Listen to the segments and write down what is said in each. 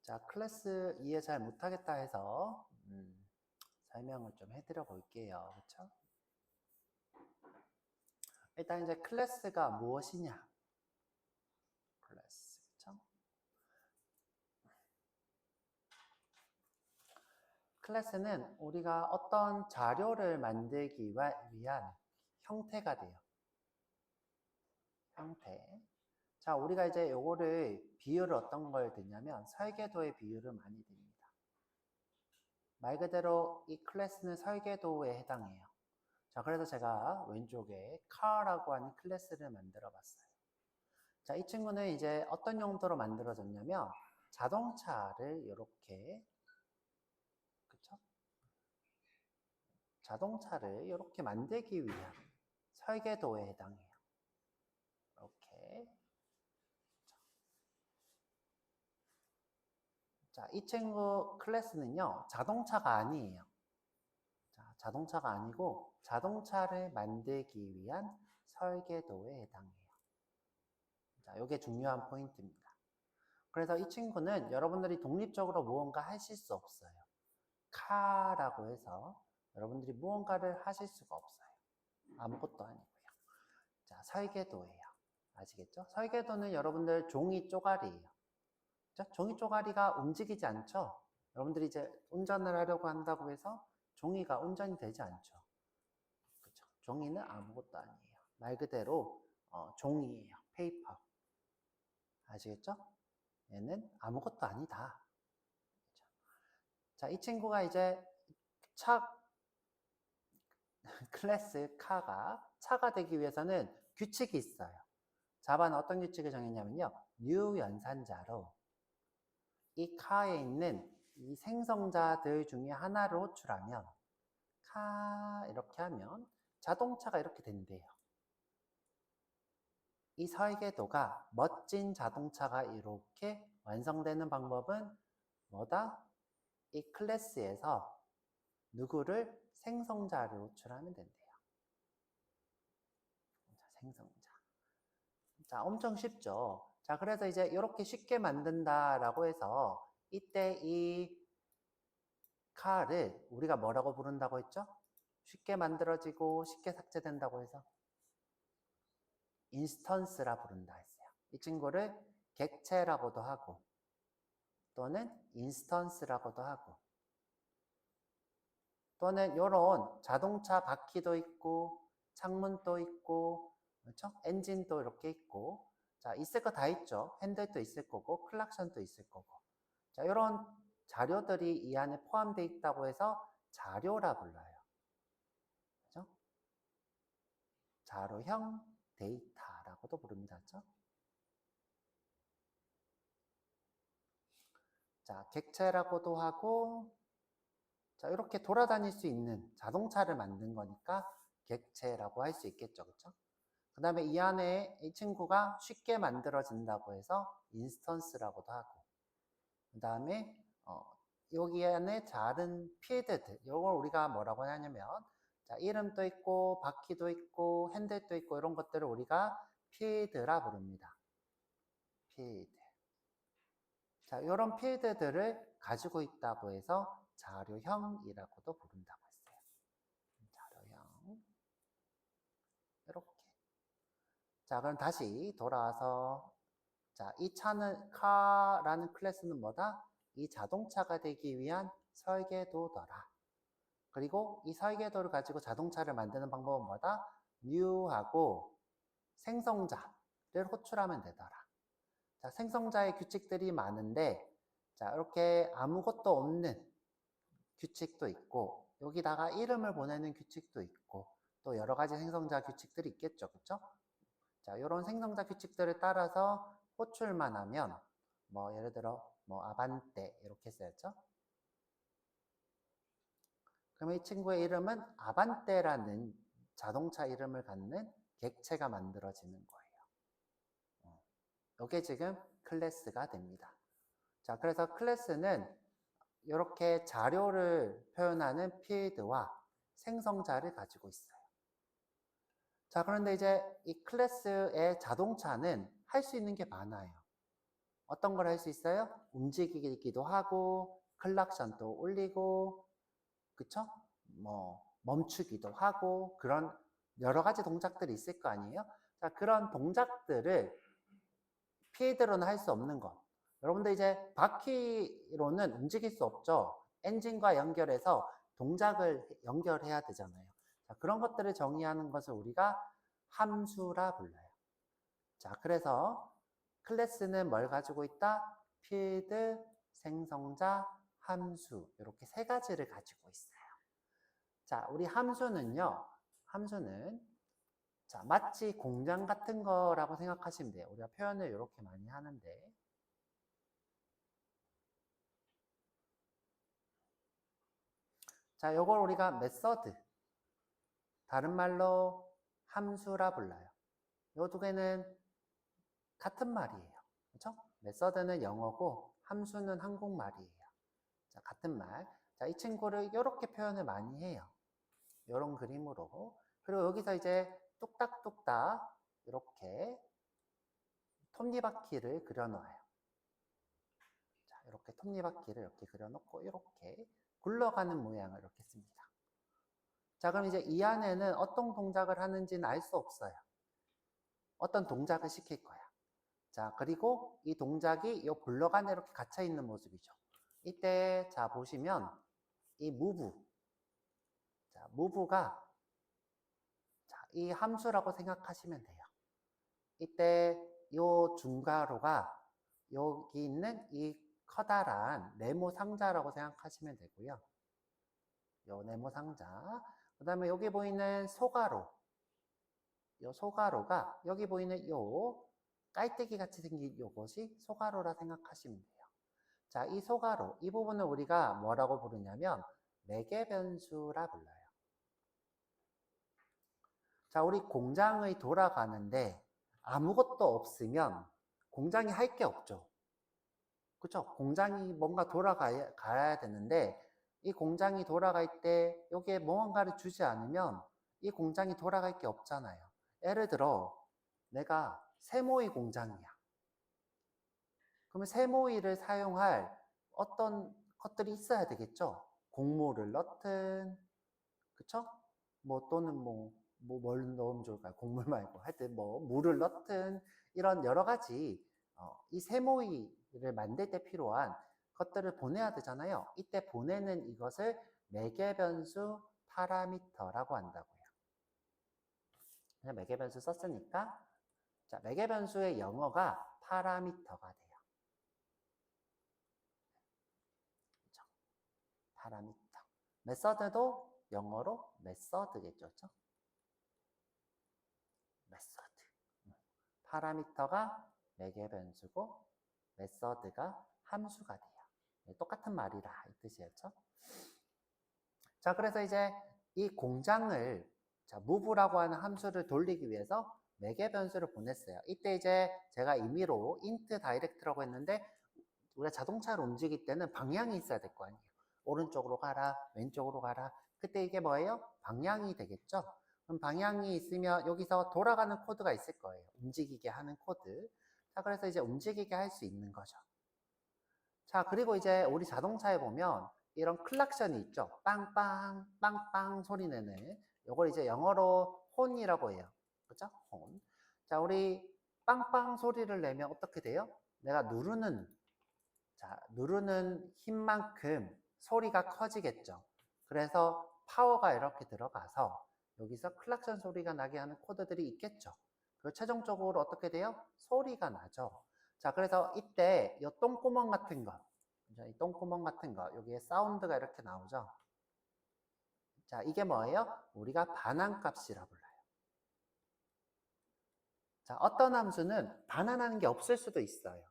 자, 클래스 이해 잘 못하겠다 해서 설명을 좀 해드려 볼게요. 그렇죠? 일단 이제 클래스가 무엇이냐? 클래스, 그렇죠? 클래스는 우리가 어떤 자료를 만들기 위한 형태가 돼요. 형태. 자, 우리가 이제 요거를 비율을 어떤 걸 듣냐면 설계도의 비율을 많이 듭니다. 말 그대로 이 클래스는 설계도에 해당해요. 자, 그래서 제가 왼쪽에 car라고 하는 클래스를 만들어 봤어요. 자, 이 친구는 이제 어떤 용도로 만들어졌냐면 자동차를 이렇게, 그쵸? 자동차를 이렇게 만들기 위한 설계도에 해당해요. 이렇게. 자, 이 친구 클래스는요, 자동차가 아니에요. 자, 자동차가 아니고 자동차를 만들기 위한 설계도에 해당해요. 자, 이게 중요한 포인트입니다. 그래서 이 친구는 여러분들이 독립적으로 무언가 하실 수 없어요. 카라고 해서 여러분들이 무언가를 하실 수가 없어요. 아무것도 아니고요. 자, 설계도예요. 아시겠죠? 설계도는 여러분들 종이 쪼가리예요. 자, 종이 쪼가리가 움직이지 않죠? 여러분들이 이제 운전을 하려고 한다고 해서 종이가 운전이 되지 않죠. 그렇죠? 종이는 아무것도 아니에요. 말 그대로 종이에요. 페이퍼. 아시겠죠? 얘는 아무것도 아니다. 그렇죠? 자, 이 친구가 이제 클래스 카가 차가 되기 위해서는 규칙이 있어요. 자바는 어떤 규칙을 정했냐면요. new 연산자로 이 카에 있는 이 생성자들 중에 하나를 호출하면 카 이렇게 하면 자동차가 이렇게 된대요. 이 설계도가 멋진 자동차가 이렇게 완성되는 방법은 뭐다? 이 클래스에서 누구를 생성자를 호출하면 된대요. 생성자. 자, 엄청 쉽죠. 자, 그래서 이제 이렇게 쉽게 만든다라고 해서 이때 이 카를 우리가 뭐라고 부른다고 했죠? 쉽게 만들어지고 쉽게 삭제된다고 해서 인스턴스라 부른다 했어요. 이 친구를 객체라고도 하고 또는 인스턴스라고도 하고 또는 이런 자동차 바퀴도 있고 창문도 있고 그렇죠? 엔진도 이렇게 있고 자, 있을 거 다 있죠. 핸들도 있을 거고 클락션도 있을 거고 자, 이런 자료들이 이 안에 포함되어 있다고 해서 자료라 불러요. 그렇죠? 자료형 데이터라고도 부릅니다. 그렇죠? 자, 객체라고도 하고 자, 이렇게 돌아다닐 수 있는 자동차를 만든 거니까 객체라고 할 수 있겠죠. 그렇죠? 그 다음에 이 안에 이 친구가 쉽게 만들어진다고 해서 인스턴스라고도 하고 그 다음에 여기 안에 다른 필드들 이걸 우리가 뭐라고 하냐면 자, 이름도 있고 바퀴도 있고 핸들도 있고 이런 것들을 우리가 필드라 부릅니다. 필드. 자, 이런 필드들을 가지고 있다고 해서 자료형이라고도 부른다고 했어요. 자료형. 이렇게. 자, 그럼 다시 돌아와서 자, 이 차는 카라는 클래스는 뭐다? 이 자동차가 되기 위한 설계도더라. 그리고 이 설계도를 가지고 자동차를 만드는 방법은 뭐다? new하고 생성자를 호출하면 되더라. 자, 생성자의 규칙들이 많은데 자, 이렇게 아무것도 없는 규칙도 있고 여기다가 이름을 보내는 규칙도 있고 또 여러 가지 생성자 규칙들이 있겠죠. 그렇죠? 자, 이런 생성자 규칙들을 따라서 호출만 하면 뭐 예를 들어 뭐 아반떼 이렇게 써야죠. 그러면 이 친구의 이름은 아반떼라는 자동차 이름을 갖는 객체가 만들어지는 거예요. 이게 지금 클래스가 됩니다. 자, 그래서 클래스는 이렇게 자료를 표현하는 필드와 생성자를 가지고 있어요. 자, 그런데 이제 이 클래스의 자동차는 할 수 있는 게 많아요. 어떤 걸 할 수 있어요? 움직이기도 하고, 클락션도 울리고, 그쵸? 뭐, 멈추기도 하고, 그런 여러 가지 동작들이 있을 거 아니에요? 자, 그런 동작들을 피드로는 할 수 없는 것. 여러분들 이제 바퀴로는 움직일 수 없죠. 엔진과 연결해서 동작을 연결해야 되잖아요. 자, 그런 것들을 정의하는 것을 우리가 함수라 불러요. 자, 그래서 클래스는 뭘 가지고 있다? 필드, 생성자, 함수 이렇게 세 가지를 가지고 있어요. 자, 우리 함수는요. 함수는 자, 마치 공장 같은 거라고 생각하시면 돼요. 우리가 표현을 이렇게 많이 하는데 자, 요걸 우리가 메서드 다른 말로 함수라 불러요. 요 두 개는 같은 말이에요. 그렇죠? 메서드는 영어고 함수는 한국말이에요. 자, 같은 말. 자, 이 친구를 이렇게 표현을 많이 해요. 이런 그림으로. 그리고 여기서 이제 뚝딱뚝딱 이렇게 톱니바퀴를 그려놓아요. 자, 이렇게 톱니바퀴를 이렇게 그려놓고 이렇게 굴러가는 모양을 이렇게 씁니다. 자, 그럼 이제 이 안에는 어떤 동작을 하는지는 알 수 없어요. 어떤 동작을 시킬 거야. 자, 그리고 이 동작이 이 블럭 안에 이렇게 갇혀 있는 모습이죠. 이때 자 보시면 이 move, 자 move가 자, 이 함수라고 생각하시면 돼요. 이때 요 중괄호가 여기 있는 이 커다란 네모 상자라고 생각하시면 되고요. 요 네모 상자. 그 다음에 여기 보이는 소괄호. 요 소괄호가 여기 보이는 요 깔때기 같이 생긴 요것이 소괄호라 생각하시면 돼요. 자, 이 소괄호, 이 부분을 우리가 뭐라고 부르냐면 매개변수라 불러요. 자, 우리 공장의 돌아가는데 아무것도 없으면 공장이 할 게 없죠. 그렇죠? 공장이 뭔가 돌아가야 되는데 이 공장이 돌아갈 때 여기에 무언가를 주지 않으면 이 공장이 돌아갈 게 없잖아요. 예를 들어 내가 세모이 공장이야. 그러면 세모이를 사용할 어떤 것들이 있어야 되겠죠? 곡물을 넣든, 그쵸? 뭐 또는 뭘 넣으면 좋을까요? 곡물 말고 하여튼 뭐 물을 넣든 이런 여러 가지 이 세모이를 만들 때 필요한 것들을 보내야 되잖아요. 이때 보내는 이것을 매개변수 파라미터라고 한다고요. 그냥 매개변수 썼으니까 자, 매개변수의 영어가 파라미터가 돼요. 그렇죠? 파라미터. 메서드도 영어로 메서드겠죠. 그렇죠? 메서드. 파라미터가 매개변수고 메서드가 함수가 돼요. 네, 똑같은 말이라 이 뜻이었죠. 자, 그래서 이제 이 공장을 자, move라고 하는 함수를 돌리기 위해서 매개변수를 보냈어요. 이때 이제 제가 임의로 int direct라고 했는데 우리가 자동차를 움직일 때는 방향이 있어야 될 거 아니에요. 오른쪽으로 가라, 왼쪽으로 가라. 그때 이게 뭐예요? 방향이 되겠죠? 그럼 방향이 있으면 여기서 돌아가는 코드가 있을 거예요. 움직이게 하는 코드. 자, 그래서 이제 움직이게 할 수 있는 거죠. 자, 그리고 이제 우리 자동차에 보면 이런 클락션이 있죠. 빵빵, 빵빵 소리 내는. 이걸 이제 영어로 혼이라고 해요. 그죠? 혼. 자, 우리 빵빵 소리를 내면 어떻게 돼요? 내가 누르는 힘만큼 소리가 커지겠죠. 그래서 파워가 이렇게 들어가서 여기서 클락션 소리가 나게 하는 코드들이 있겠죠. 그리고 최종적으로 어떻게 돼요? 소리가 나죠. 자, 그래서 이때 이 똥구멍 같은 거, 이 똥구멍 같은 거, 여기에 사운드가 이렇게 나오죠. 자, 이게 뭐예요? 우리가 반환값이라 불러요. 자, 어떤 함수는 반환하는 게 없을 수도 있어요.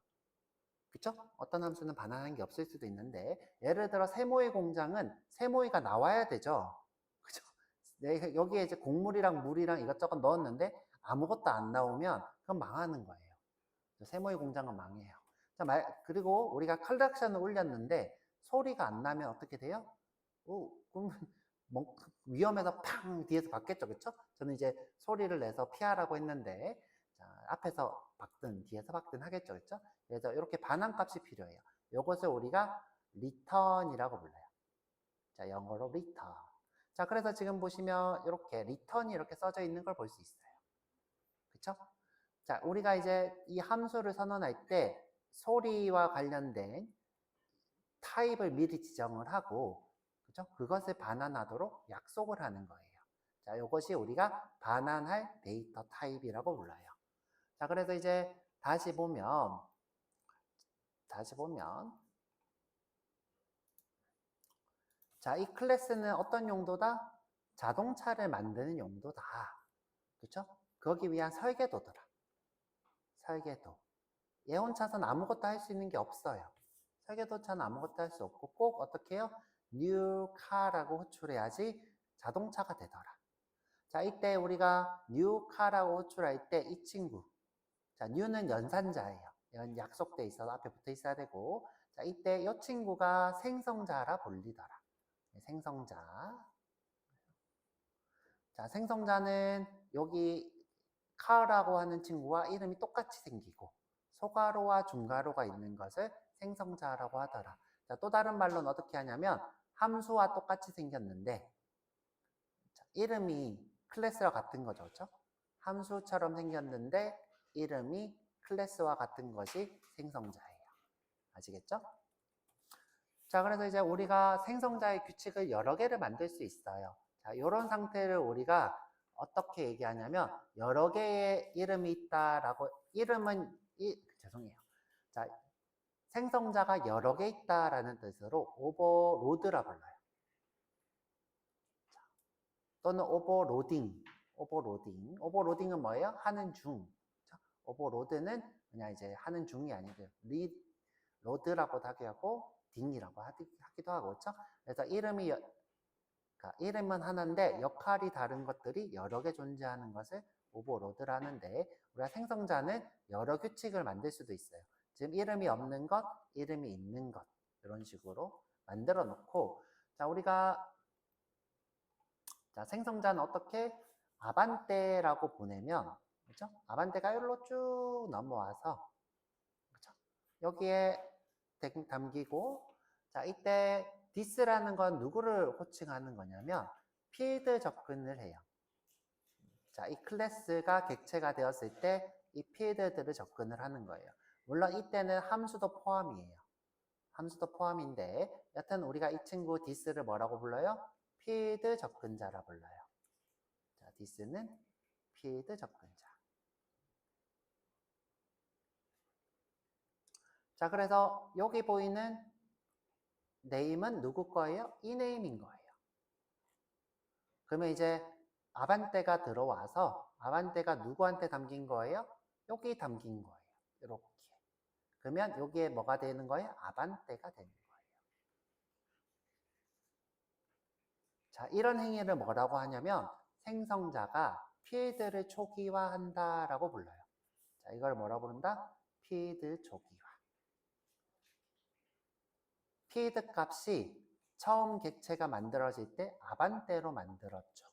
그쵸? 어떤 함수는 반환하는 게 없을 수도 있는데 예를 들어 세모의 공장은 세모이가 나와야 되죠. 그죠? 여기에 이제 곡물이랑 물이랑 이것저것 넣었는데 아무것도 안 나오면 그건 망하는 거예요. 세모의 공장은 망해요. 자, 그리고 우리가 클락션을 울렸는데 소리가 안 나면 어떻게 돼요? 그럼 위험해서 팡 뒤에서 받겠죠. 그쵸? 저는 이제 소리를 내서 피하라고 했는데 자, 앞에서 박든 뒤에서 박든 하겠죠. 그렇죠? 그래서 이렇게 반환값이 필요해요. 이것을 우리가 return이라고 불러요. 자, 영어로 return. 자, 그래서 지금 보시면 이렇게 return이 이렇게 써져 있는 걸 볼 수 있어요. 그렇죠? 자, 우리가 이제 이 함수를 선언할 때 소리와 관련된 타입을 미리 지정을 하고, 그죠? 그것을 반환하도록 약속을 하는 거예요. 자, 이것이 우리가 반환할 데이터 타입이라고 불러요. 자, 그래서 이제 다시 보면, 자, 이 클래스는 어떤 용도다? 자동차를 만드는 용도다. 그렇죠? 그러기 위한 설계도더라. 설계도. 예온차선 아무것도 할 수 있는 게 없어요. 설계도차는 아무것도 할 수 없고 꼭 어떻게 해요? new car라고 호출해야지 자동차가 되더라. 자, 이때 우리가 new car라고 호출할 때 이 친구. 자, new는 연산자예요. 약속돼 있어서 앞에 붙어 있어야 되고. 자, 이때 이 친구가 생성자라 불리더라. 생성자. 자, 생성자는 여기 car라고 하는 친구와 이름이 똑같이 생기고 소가로와 중가로가 있는 것을 생성자라고 하더라. 자, 또 다른 말로는 어떻게 하냐면 함수와 똑같이 생겼는데 자, 이름이 클래스와 같은 거죠. 그렇죠? 함수처럼 생겼는데 이름이 클래스와 같은 것이 생성자예요. 아시겠죠? 자, 그래서 이제 우리가 생성자의 규칙을 여러 개를 만들 수 있어요. 자, 이런 상태를 우리가 어떻게 얘기하냐면 여러 개의 이름이 있다라고 이름은 죄송해요. 자, 생성자가 여러 개 있다라는 뜻으로 오버로드라 불러요. 자, 또는 오버로딩은 뭐예요? 하는 중. 자, 오버로드는 그냥 이제 하는 중이 아니고요. 로드라고도 하고 딩이라고 하기도 하고 그렇죠? 그래서 이름은 하나인데 역할이 다른 것들이 여러 개 존재하는 것을 오버로드라는데 우리가 생성자는 여러 규칙을 만들 수도 있어요. 지금 이름이 없는 것, 이름이 있는 것 이런 식으로 만들어 놓고 자 우리가 자 생성자는 어떻게 아반떼라고 보내면 그렇죠? 아반떼가 여기로 쭉 넘어와서 그렇죠? 여기에 담기고 자 이때 this라는 건 누구를 호칭하는 거냐면 필드 접근을 해요. 자, 이 클래스가 객체가 되었을 때 이 필드들을 접근을 하는 거예요. 물론 이때는 함수도 포함이에요. 함수도 포함인데 여튼 우리가 이 친구 this를 뭐라고 불러요? 필드 접근자라 불러요. 자, this는 필드 접근자. 자, 그래서 여기 보이는 name은 누구 거예요? 이 name인 거예요. 그러면 이제 아반떼가 들어와서 아반떼가 누구한테 담긴 거예요? 여기 담긴 거예요. 이렇게. 그러면 여기에 뭐가 되는 거예요? 아반떼가 되는 거예요. 자, 이런 행위를 뭐라고 하냐면 생성자가 필드를 초기화한다라고 불러요. 자, 이걸 뭐라고 부른다? 필드 초기화. 필드 값이 처음 객체가 만들어질 때 아반떼로 만들었죠.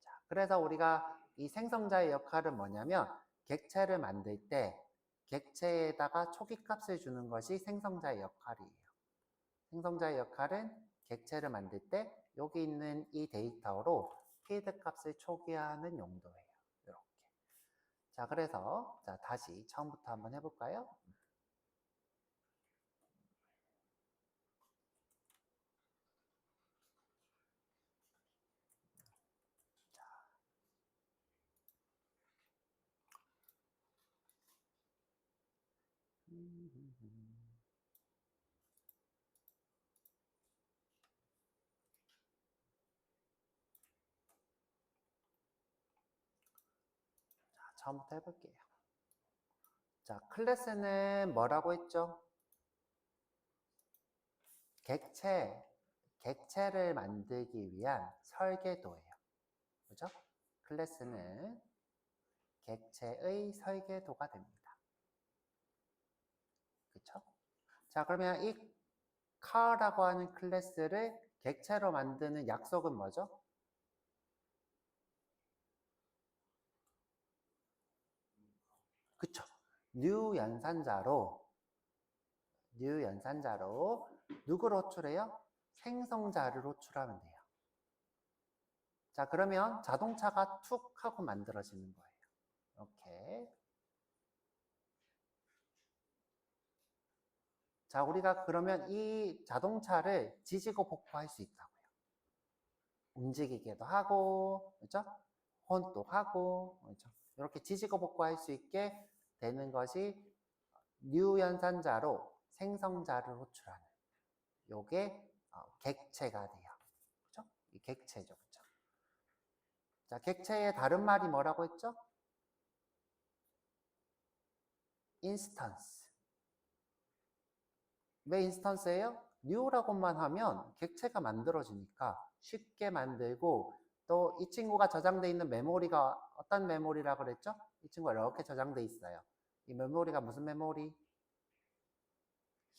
자, 그래서 우리가 이 생성자의 역할은 뭐냐면 객체를 만들 때 객체에다가 초기값을 주는 것이 생성자의 역할이에요. 생성자의 역할은 객체를 만들 때 여기 있는 이 데이터로 필드 값을 초기화하는 용도예요. 이렇게. 자, 그래서 자, 다시 처음부터 한번 해볼까요? 자, 처음부터 해볼게요. 자, 클래스는 뭐라고 했죠? 객체를 만들기 위한 설계도예요. 그죠? 클래스는 객체의 설계도가 됩니다. 그쵸? 자, 그러면 이 car라고 하는 클래스를 객체로 만드는 약속은 뭐죠? new 연산자로 누구를 호출해요? 생성자를 호출하면 돼요. 자, 그러면 자동차가 툭 하고 만들어지는 거예요. 이렇게. 자, 우리가 그러면 이 자동차를 지지고 볶고할 수 있다고요. 움직이기도 하고, 그렇죠? 혼도 하고, 그렇죠? 이렇게 지지고 볶고할 수 있게 되는 것이 new 연산자로 생성자를 호출하는 요게 객체가 돼요. 그렇죠? 이 객체죠. 그렇죠? 자, 객체의 다른 말이 뭐라고 했죠? 인스턴스. 왜 인스턴스예요? new라고만 하면 객체가 만들어지니까 쉽게 만들고, 또 이 친구가 저장되어 있는 메모리가 어떤 메모리라고 그랬죠? 이 친구가 이렇게 저장되어 있어요. 이 메모리가 무슨 메모리?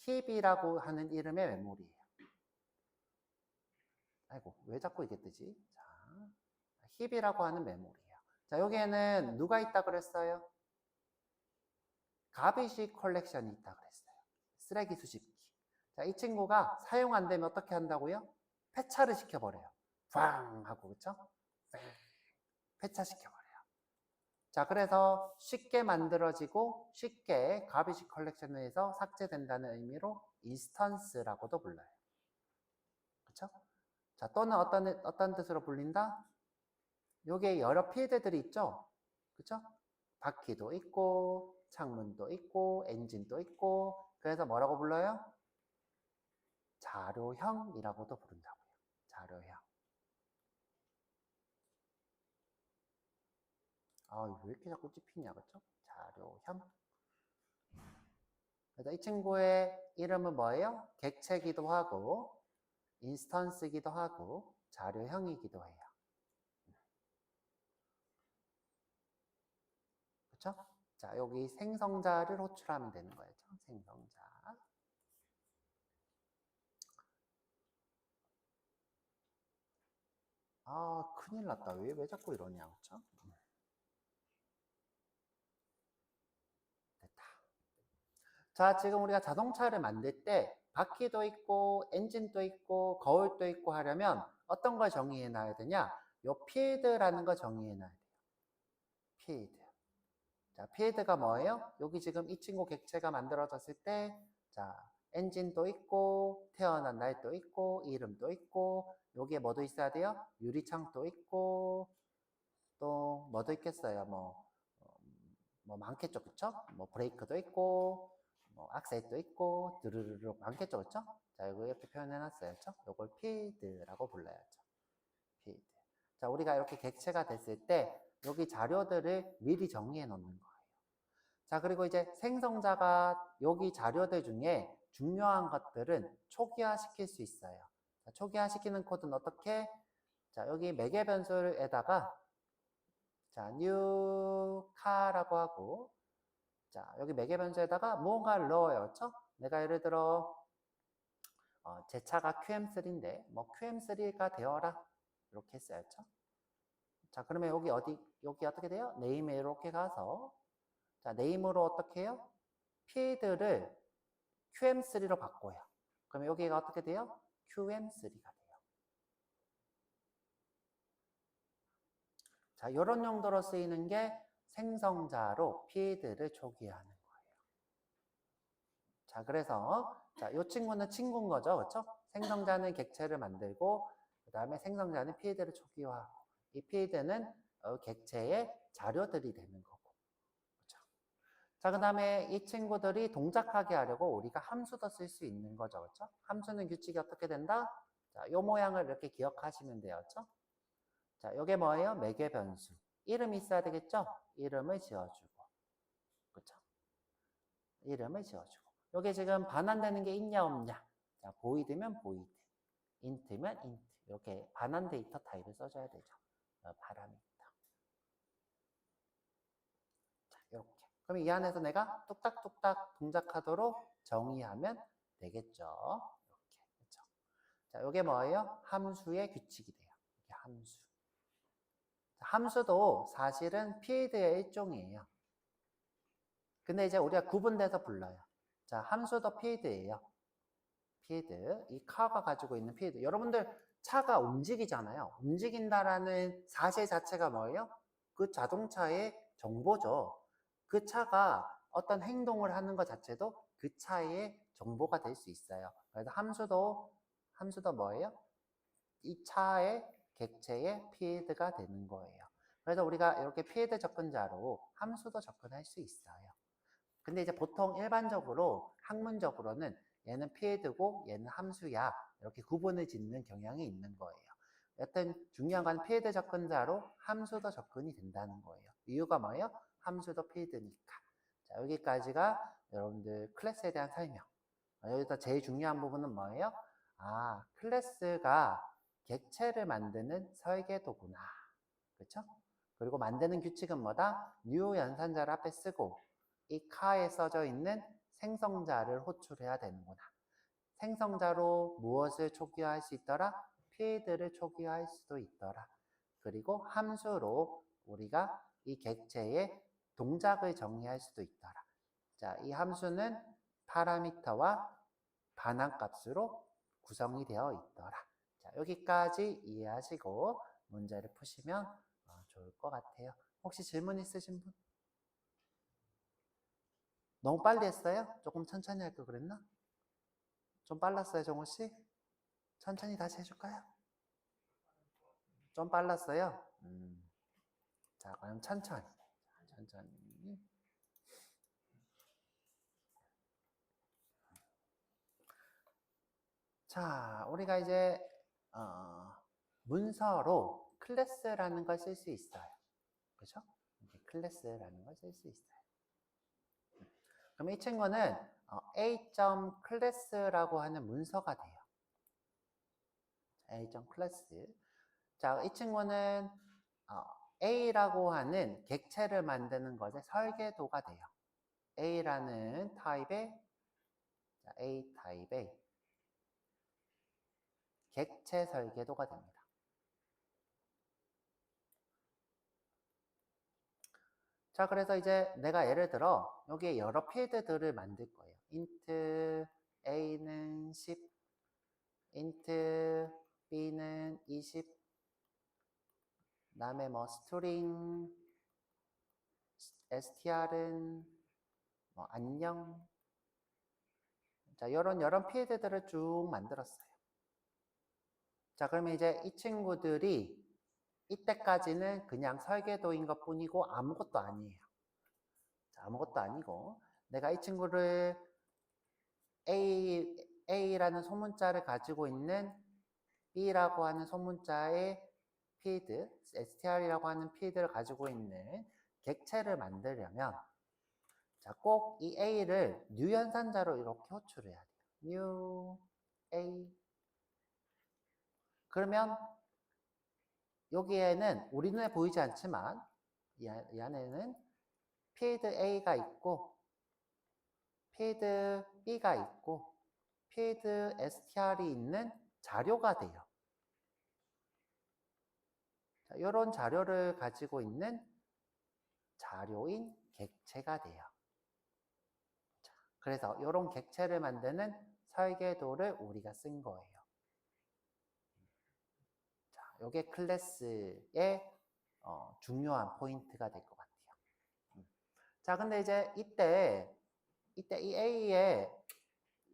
힙이라고 하는 이름의 메모리예요. 아이고, 왜 자꾸 이게 뜨지? 자, 힙이라고 하는 메모리예요. 자, 여기에는 누가 있다 그랬어요? 가비시 컬렉션이 있다 그랬어요. 쓰레기 수집기. 자, 이 친구가 사용 안 되면 어떻게 한다고요? 폐차를 시켜버려요. 팡 하고, 그쵸? 폐차시켜버려요. 자, 그래서 쉽게 만들어지고 쉽게 가비시 컬렉션에서 삭제된다는 의미로 인스턴스라고도 불러요. 그쵸? 자, 또는 어떤 뜻으로 불린다? 요게 여러 필드들이 있죠? 그쵸? 바퀴도 있고, 창문도 있고, 엔진도 있고, 그래서 뭐라고 불러요? 자료형이라고도 부른다고요. 자료형. 아, 왜 이렇게 자꾸 찝히냐, 그쵸? 자료형. 그래서 이 친구의 이름은 뭐예요? 객체기도 하고, 인스턴스기도 하고, 자료형이기도 해요. 그쵸? 자, 여기 생성자를 호출하면 되는 거예요. 생성자. 아, 큰일 났다. 왜 자꾸 이러냐, 그쵸? 됐다. 자, 지금 우리가 자동차를 만들 때 바퀴도 있고 엔진도 있고 거울도 있고 하려면 어떤 걸 정의해 놔야 되냐? 요 필드라는 거 정의해 놔야 돼요. 필드. 자, 필드가 뭐예요? 여기 지금 이 친구 객체가 만들어졌을 때, 자, 엔진도 있고 태어난 날도 있고 이름도 있고, 여기에 뭐도 있어야 돼요? 유리창도 있고, 또 뭐도 있겠어요? 뭐 많겠죠, 그쵸? 뭐 브레이크도 있고, 뭐 악셀도 있고, 드르르륵 많겠죠, 그쵸? 자, 이거 이렇게 표현해놨어요, 그쵸? 이걸 필드라고 불러야죠. 필드. 자, 우리가 이렇게 객체가 됐을 때 여기 자료들을 미리 정리해 놓는 거예요. 자, 그리고 이제 생성자가 여기 자료들 중에 중요한 것들은 초기화 시킬 수 있어요. 자, 초기화 시키는 코드는 어떻게? 자, 여기 매개 변수에다가 자, new car라고 하고, 자, 여기 매개 변수에다가 무언가를 넣어요. 그렇죠? 내가 예를 들어 제 차가 QM3인데 뭐 QM3가 되어라 이렇게 했어요. 그렇죠? 자, 그러면 여기 어떻게 돼요? 네임에 이렇게 가서 자, 네임으로 어떻게 해요? 필드를 QM3로 바꿔요. 그러면 여기가 어떻게 돼요? QM3가 돼요. 자, 이런 용도로 쓰이는 게 생성자로 필드를 초기화하는 거예요. 자, 그래서 자, 이 친구는 친구인 거죠. 그렇죠? 생성자는 객체를 만들고 그다음에 생성자는 필드를 초기화하고 이 필드는 객체의 자료들이 되는 거고. 그렇죠? 자, 그다음에 이 친구들이 동작하게 하려고 우리가 함수도 쓸 수 있는 거죠. 그렇죠? 함수는 규칙이 어떻게 된다? 자, 요 모양을 이렇게 기억하시면 돼요. 그렇죠? 자, 요게 뭐예요? 매개 변수. 이름이 있어야 되겠죠? 이름을 지어주고. 그렇죠? 이름을 지어주고. 요게 지금 반환되는 게 있냐 없냐? 자, 보이드면 보이드, 인트면 인트. 이렇게 반환 데이터 타입을 써줘야 되죠. 파라미터. 자, 이렇게. 그럼 이 안에서 내가 뚝딱뚝딱 동작하도록 정의하면 되겠죠. 이렇게. 그렇죠? 자, 요게 뭐예요? 함수의 규칙이 돼요. 이게 함수. 자, 함수도 사실은 필드의 일종이에요. 근데 이제 우리가 구분돼서 불러요. 자, 함수도 필드예요. 필드. 이 카가 가지고 있는 필드. 여러분들 차가 움직이잖아요. 움직인다라는 사실 자체가 뭐예요? 그 자동차의 정보죠. 그 차가 어떤 행동을 하는 것 자체도 그 차의 정보가 될 수 있어요. 그래서 함수도 뭐예요? 이 차의 객체의 필드가 되는 거예요. 그래서 우리가 이렇게 필드 접근자로 함수도 접근할 수 있어요. 근데 이제 보통 일반적으로 학문적으로는 얘는 필드고 얘는 함수야 이렇게 구분을 짓는 경향이 있는 거예요. 여튼 중요한 건 필드 접근자로 함수도 접근이 된다는 거예요. 이유가 뭐예요? 함수도 필드니까. 자, 여기까지가 여러분들 클래스에 대한 설명. 여기서 제일 중요한 부분은 뭐예요? 아, 클래스가 객체를 만드는 설계도구나. 그렇죠? 그리고 만드는 규칙은 뭐다? new 연산자를 앞에 쓰고 이 카에 써져 있는 생성자를 호출해야 되는구나. 생성자로 무엇을 초기화할 수 있더라? 필드를 초기화할 수도 있더라. 그리고 함수로 우리가 이 객체의 동작을 정의할 수도 있더라. 자, 이 함수는 파라미터와 반환값으로 구성이 되어 있더라. 자, 여기까지 이해하시고 문제를 푸시면 좋을 것 같아요. 혹시 질문 있으신 분? 너무 빨리 했어요? 조금 천천히 할 걸 그랬나? 좀 빨랐어요, 정호 씨? 천천히 다시 해줄까요? 좀 빨랐어요? 자, 그럼 천천히. 자, 우리가 이제 문서로 클래스라는 걸 쓸 수 있어요. 그죠? 클래스라는 걸 쓸 수 있어요. 그럼 이 친구는 A.class라고 하는 문서가 돼요. A.class. 자, 이 친구는 A라고 하는 객체를 만드는 것의 설계도가 돼요. A라는 타입의 A 타입의 객체 설계도가 됩니다. 자, 그래서 이제 내가 예를 들어 여기에 여러 필드들을 만들 거예요. int A는 10, int B는 20, 그다음에 뭐 스트링 str은 뭐 안녕. 자, 이런 필드들을 쭉 만들었어요. 자, 그러면 이제 이 친구들이 이때까지는 그냥 설계도인 것 뿐이고 아무것도 아니에요. 자, 아무것도 아니고 내가 이 친구를 A라는 소문자를 가지고 있는 B라고 하는 소문자의 필드, str이라고 하는 필드를 가지고 있는 객체를 만들려면 자, 꼭 이 A를 new 연산자로 이렇게 호출해야 돼요. new A. 그러면 여기에는 우리 눈에 보이지 않지만 이 안에는 필드 A가 있고 필드 B가 있고 필드 str이 있는 자료가 돼요. 자, 이런 자료를 가지고 있는 자료인 객체가 돼요. 자, 그래서 이런 객체를 만드는 설계도를 우리가 쓴 거예요. 자, 이게 클래스의 중요한 포인트가 될 것 같아요. 자, 근데 이제 이때 이 A에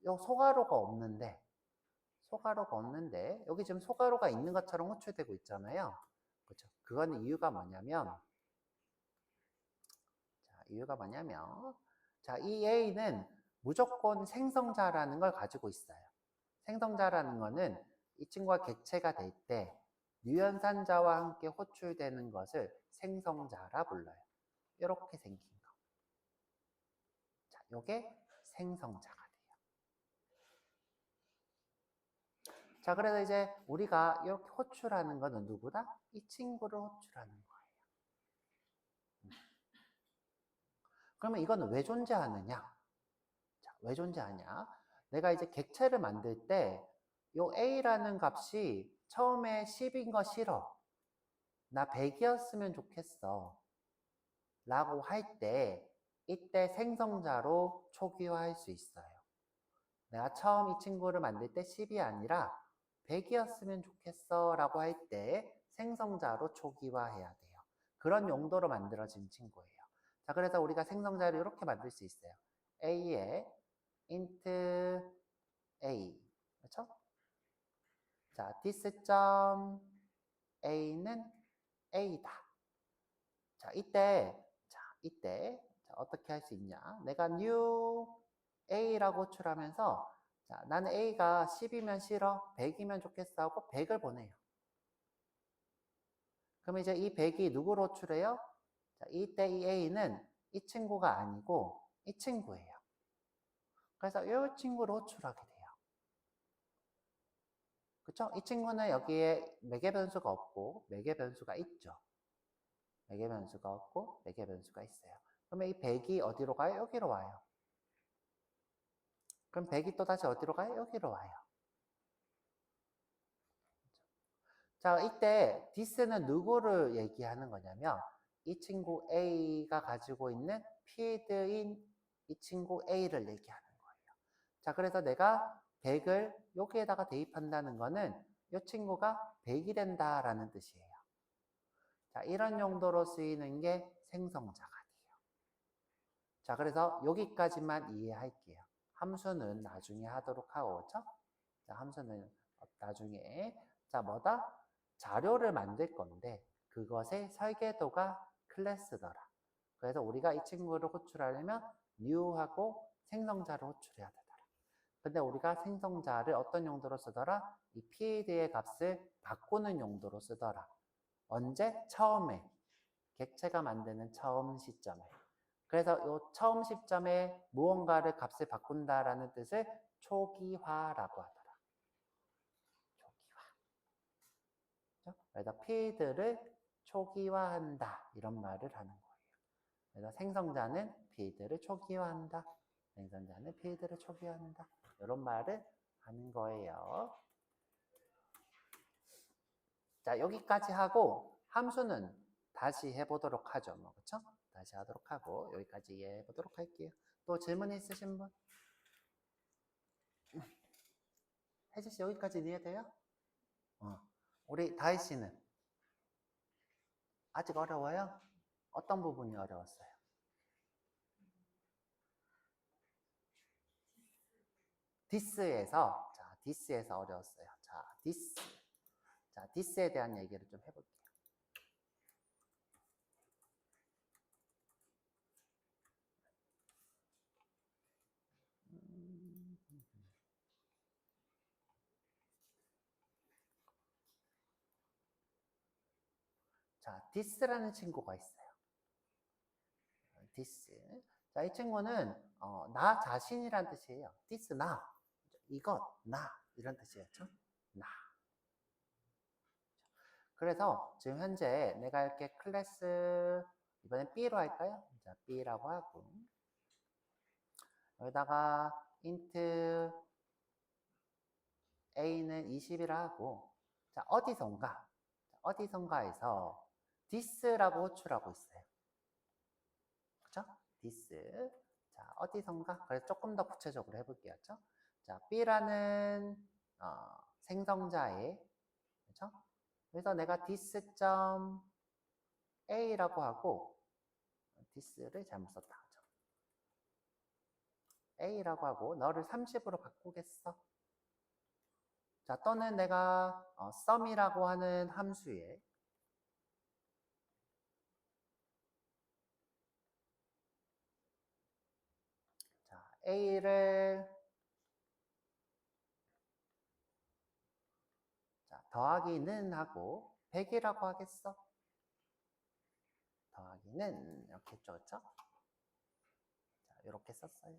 요 소괄호가 없는데 여기 지금 소괄호가 있는 것처럼 호출되고 있잖아요. 그렇죠? 그건 이유가 뭐냐면 자, 이 A는 무조건 생성자라는 걸 가지고 있어요. 생성자라는 거는 이 친구가 객체가 될 때 유연산자와 함께 호출되는 것을 생성자라 불러요. 이렇게 생긴 거. 자, 요게 생성자가 돼요. 자, 그래서 이제 우리가 이렇게 호출하는 거는 누구다? 이 친구를 호출하는 거예요. 그러면 이거는 왜 존재하느냐? 자, 왜 존재하냐? 내가 이제 객체를 만들 때 요 A라는 값이 처음에 10인 거 싫어. 나 100이었으면 좋겠어. 라고 할 때 이때 생성자로 초기화할 수 있어요. 내가 처음 이 친구를 만들 때 10이 아니라 100이었으면 좋겠어 라고 할 때 생성자로 초기화해야 돼요. 그런 용도로 만들어진 친구예요. 자, 그래서 우리가 생성자를 이렇게 만들 수 있어요. a에 int a, 그렇죠? 자, this.a는 a다. 자, 이때 어떻게 할 수 있냐? 내가 new a라고 호출하면서 자, 나는 a가 10이면 싫어, 100이면 좋겠어 하고 100을 보내요. 그럼 이제 이 100이 누구로 호출해요? 자, 이때 이 a는 이 친구가 아니고 이 친구예요. 그래서 이 친구로 호출하게 돼요. 그쵸? 이 친구는 여기에 매개 변수가 없고 매개 변수가 있죠. 매개 변수가 없고 매개 변수가 있어요. 그러면 이 100이 어디로 가요? 여기로 와요. 그럼 100이 또 다시 어디로 가요? 여기로 와요. 자, 이때 this는 누구를 얘기하는 거냐면 이 친구 A가 가지고 있는 필드인 이 친구 A를 얘기하는 거예요. 자, 그래서 내가 100을 여기에다가 대입한다는 거는 이 친구가 100이 된다라는 뜻이에요. 자, 이런 용도로 쓰이는 게 생성자가 돼요. 자, 그래서 여기까지만 이해할게요. 함수는 나중에 하도록 하고, 그렇죠? 자, 함수는 나중에. 자, 뭐다? 자료를 만들 건데 그것의 설계도가 클래스더라. 그래서 우리가 이 친구를 호출하려면 new하고 생성자를 호출해야 되더라. 근데 우리가 생성자를 어떤 용도로 쓰더라? 이 필드의 값을 바꾸는 용도로 쓰더라. 언제? 처음에. 객체가 만드는 처음 시점에. 그래서 이 처음 시점에 무언가를 값을 바꾼다라는 뜻을 초기화라고 하더라. 그래서 필드를 초기화한다 이런 말을 하는 거예요. 그래서 생성자는 필드를 초기화한다. 생성자는 필드를 초기화한다. 이런 말을 하는 거예요. 자, 여기까지 하고 함수는 다시 해보도록 하죠. 뭐, 그쵸? 다시 하도록 하고 여기까지 이해해 보도록 할게요. 또 질문 있으신 분? 혜지 씨 여기까지 이해돼요? 우리 다희 씨는 아직 어려워요? 어떤 부분이 어려웠어요? 디스에서 어려웠어요. 자, 디스에 대한 얘기를 좀 해볼게요. 자, 디스라는 친구가 있어요. 디스. 자, 이 친구는 나 자신이란 뜻이에요. 디스 나, 이것 나 이런 뜻이었죠. 나. 그래서 지금 현재 내가 이렇게 클래스 이번엔 B로 할까요? 자, B라고 하고 여기다가 int A는 20이라 하고 자, 어디선가에서 this라고 호출하고 있어요. 그쵸? this. 자, 어디선가? 그래서 조금 더 구체적으로 해볼게요. 그쵸? 자, B라는 생성자에 그쵸? 그래서 내가 this.a라고 하고 this를 잘못 썼다. 그쵸? a라고 하고 너를 30으로 바꾸겠어. 자, 또는 내가 sum이라고 하는 함수에 자, a를 자, 더하기는 하고 100이라고 하겠어. 더하기는 이렇게 했죠. 그쵸? 자, 이렇게 썼어요.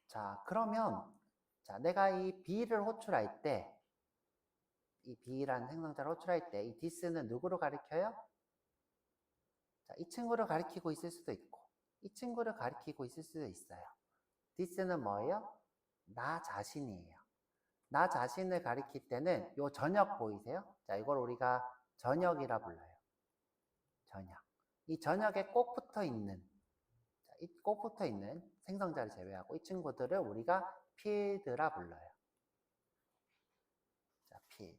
자, 그러면 자, 내가 이 b를 호출할 때 이 b라는 생성자를 호출할 때 이 this는 누구로 가리켜요? 자, 이 친구를 가리키고 있을 수도 있고 이 친구를 가리키고 있을 수도 있어요. this는 뭐예요? 나 자신이에요. 나 자신을 가리킬 때는 요 전역 보이세요? 자, 이걸 우리가 전역이라 불러요. 전역. 이 전역에 꼭 붙어 있는, 자, 이 꼭 붙어 있는 생성자를 제외하고 이 친구들을 우리가 필드라 불러요. 자, 필드.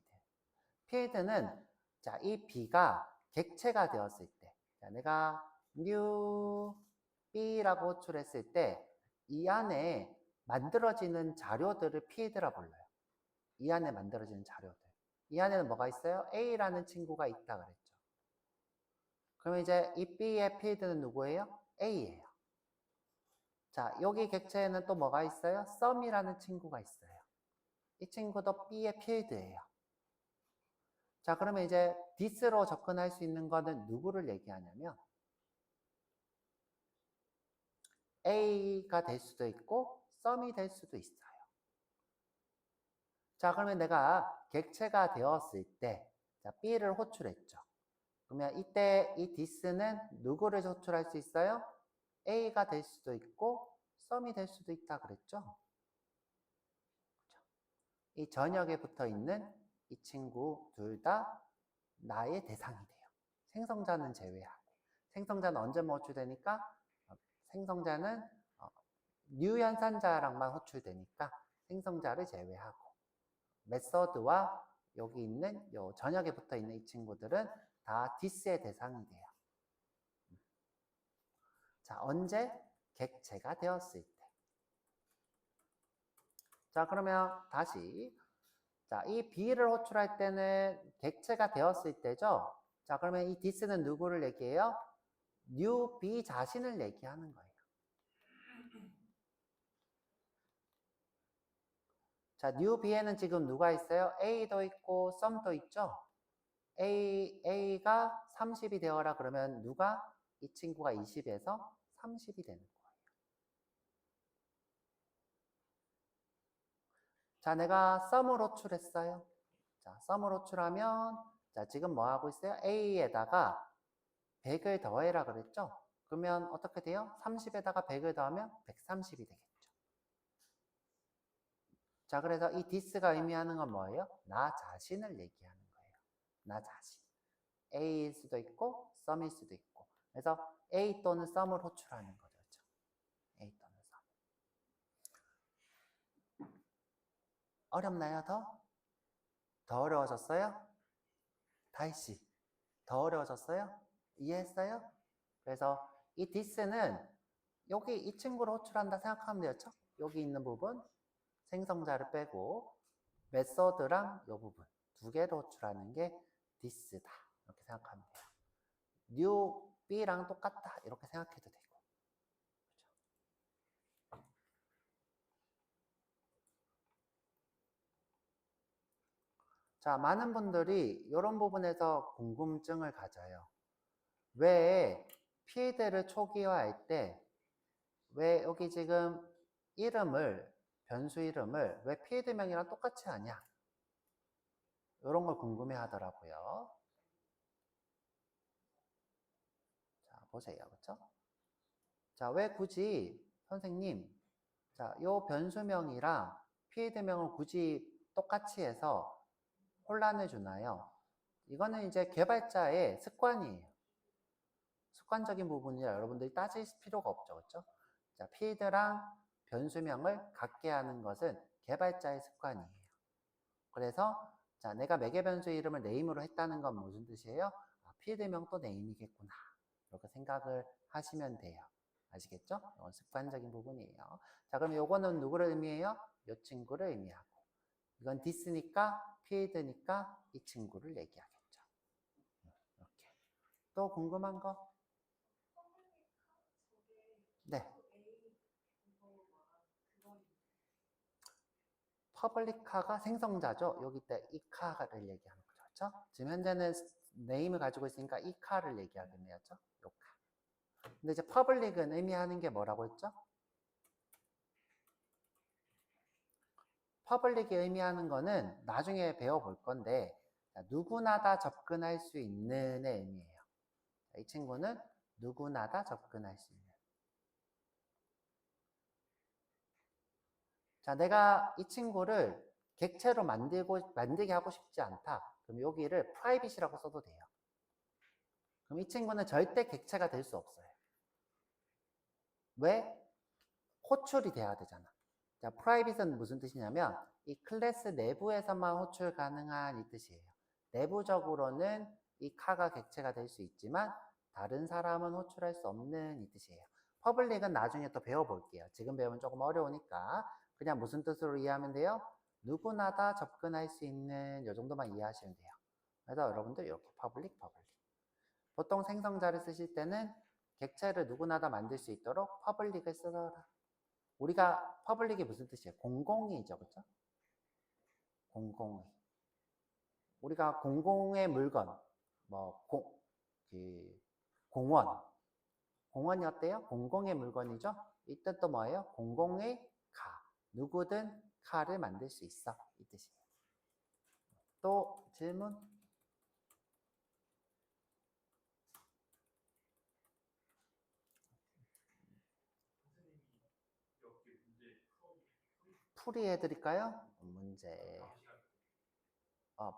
필드는 자, 이 B가 객체가 되었을 때, 자, 내가 new B라고 호출했을 때 이 안에 만들어지는 자료들을 필드라 불러요. 이 안에 만들어지는 자료들. 이 안에는 뭐가 있어요? A라는 친구가 있다 그랬죠. 그러면 이제 이 B의 필드는 누구예요? A예요. 자, 여기 객체에는 또 뭐가 있어요? sum이라는 친구가 있어요. 이 친구도 B의 필드예요. 자, 그러면 이제 this로 접근할 수 있는 거는 누구를 얘기하냐면 A가 될 수도 있고 sum이 될 수도 있어요. 자, 그러면 내가 객체가 되었을 때 자, B를 호출했죠. 그러면 이때 이 this는 누구를 호출할 수 있어요? A가 될 수도 있고 sum이 될 수도 있다 그랬죠. 이 전역에 붙어 있는 이 친구 둘 다 나의 대상이 돼요. 생성자는 제외하고. 생성자는 언제 호출되니까? 생성자는 new 현산자랑만 호출되니까 생성자를 제외하고 메서드와 여기 있는 요 전역에 붙어 있는 이 친구들은 다 this의 대상이 돼요. 자, 언제? 객체가 되었을 때. 자, 그러면 다시 자, 이 B를 호출할 때는 객체가 되었을 때죠. 자, 그러면 이 this는 누구를 얘기해요? new B 자신을 얘기하는 거예요. 자, new B에는 지금 누가 있어요? A도 있고 sum도 있죠. A가 30이 되어라 그러면 누가? 이 친구가 20에서 30이 되는 거예요. 자, 내가 sum을 호출했어요. 자, sum을 호출하면 자, 지금 뭐 하고 있어요? A에다가 100을 더해라 그랬죠? 그러면 어떻게 돼요? 30에다가 100을 더하면 130이 되겠죠. 자, 그래서 이 this가 의미하는 건 뭐예요? 나 자신을 얘기하는 거예요. 나 자신. A일 수도 있고 sum일 수도 있고. 그래서 A 또는 sum을 호출하는 거죠. A 또는 sum. 어렵나요, 더? 더 어려워졌어요? 다희씨, 더 어려워졌어요? 이해했어요? 그래서 이 this는 여기 이 친구를 호출한다 생각하면 되죠? 여기 있는 부분 생성자를 빼고 메서드랑 이 부분 두 개를 호출하는 게 this다 이렇게 생각하면 돼요. new B랑 똑같다 이렇게 생각해도 되고. 그렇죠? 자, 많은 분들이 이런 부분에서 궁금증을 가져요. 왜 필드를 초기화할 때 왜 여기 지금 이름을 변수 이름을 왜 필드명이랑 똑같이 하냐? 이런 걸 궁금해 하더라고요. 자, 보세요. 그렇죠? 자, 왜 굳이 선생님 자, 요 변수명이랑 필드명을 굳이 똑같이 해서 혼란을 주나요? 이거는 이제 개발자의 습관이에요. 습관적인 부분이라 여러분들이 따질 필요가 없죠. 그렇죠? 자, 필드랑 변수명을 같게 하는 것은 개발자의 습관이에요. 그래서 자, 내가 매개변수 이름을 네임으로 했다는 건 무슨 뜻이에요? 아, 필드명도 네임이겠구나. 이렇게 생각을 하시면 돼요. 아시겠죠? 이건 습관적인 부분이에요. 자, 그럼 요거는 누구를 의미해요? 이 친구를 의미하고. 이건 this니까 필드니까 이 친구를 얘기하겠죠. 이렇게. 또 궁금한 거? 네. 퍼블릭카가 생성자죠. 여기 때 이 카를 얘기하는 거죠. 그렇죠? 지금 현재는 네임을 가지고 있으니까 이 카를 얘기하겠네요. 요 카. 근데 이제 퍼블릭은 의미하는 게 뭐라고 했죠? 퍼블릭이 의미하는 거는 나중에 배워볼 건데 누구나 다 접근할 수 있는의 의미예요. 이 친구는 누구나 다 접근할 수 있는. 자, 내가 이 친구를 객체로 만들게 하고 싶지 않다. 그럼 여기를 private이라고 써도 돼요. 그럼 이 친구는 절대 객체가 될 수 없어요. 왜? 호출이 돼야 되잖아. 자, private는 무슨 뜻이냐면 이 클래스 내부에서만 호출 가능한 이 뜻이에요. 내부적으로는 이 카가 객체가 될 수 있지만 다른 사람은 호출할 수 없는 이 뜻이에요. 퍼블릭은 나중에 또 배워볼게요. 지금 배우면 조금 어려우니까 그냥 무슨 뜻으로 이해하면 돼요? 누구나 다 접근할 수 있는 이 정도만 이해하시면 돼요. 그래서 여러분들 이렇게 퍼블릭. 보통 생성자를 쓰실 때는 객체를 누구나 다 만들 수 있도록 퍼블릭을 쓰더라. 우리가 퍼블릭이 무슨 뜻이에요? 공공이죠, 그렇죠? 공공의. 우리가 공공의 물건, 공원. 공원이 어때요? 공공의 물건이죠? 이 뜻도 뭐예요? 공공의 카. 누구든 카를 만들 수 있어. 이 뜻이에요. 또 질문? 풀이 해드릴까요? 문제.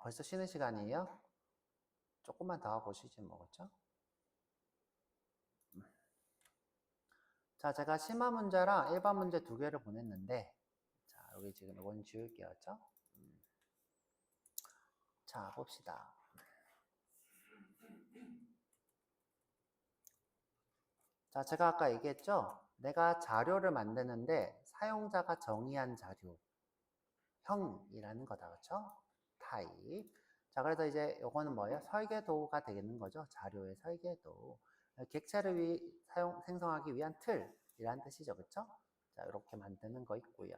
벌써 쉬는 시간이에요? 조금만 더 보시지 뭐겠죠? 자, 제가 심화 문제랑 일반 문제 두 개를 보냈는데, 자, 여기 지금 이건 지울게요. 그렇죠? 자, 봅시다. 자, 제가 아까 얘기했죠? 내가 자료를 만드는데 사용자가 정의한 자료, 형이라는 거다. 그렇죠? 타입. 자, 그래서 이제 요거는 뭐예요? 설계도가 되겠는 거죠. 자료의 설계도. 객체를 생성하기 위한 틀이라는 뜻이죠. 그렇죠? 자, 이렇게 만드는 거 있고요.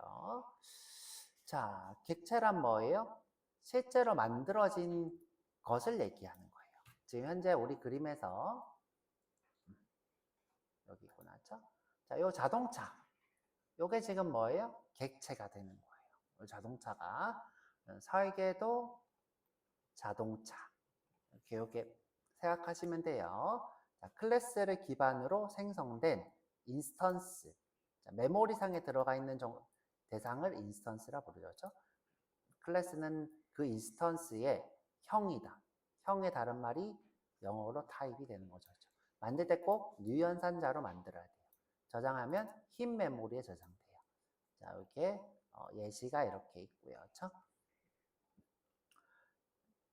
자, 객체란 뭐예요? 실제로 만들어진 것을 얘기하는 거예요. 지금 현재 우리 그림에서 여기 있구나. 그렇죠? 자, 요 자동차. 요게 지금 뭐예요? 객체가 되는 거예요. 이 자동차가 설계도 자동차. 이렇게 생각하시면 돼요. 자, 클래스를 기반으로 생성된 인스턴스. 자, 메모리상에 들어가 있는 대상을 인스턴스라 부르죠. 클래스는 그 인스턴스의 형이다. 형의 다른 말이 영어로 타입이 되는 거죠. 만들 때 꼭 유연산자로 만들어야 돼요. 저장하면 흰 메모리에 저장돼요. 자, 이렇게 예시가 이렇게 있고요. 그렇죠?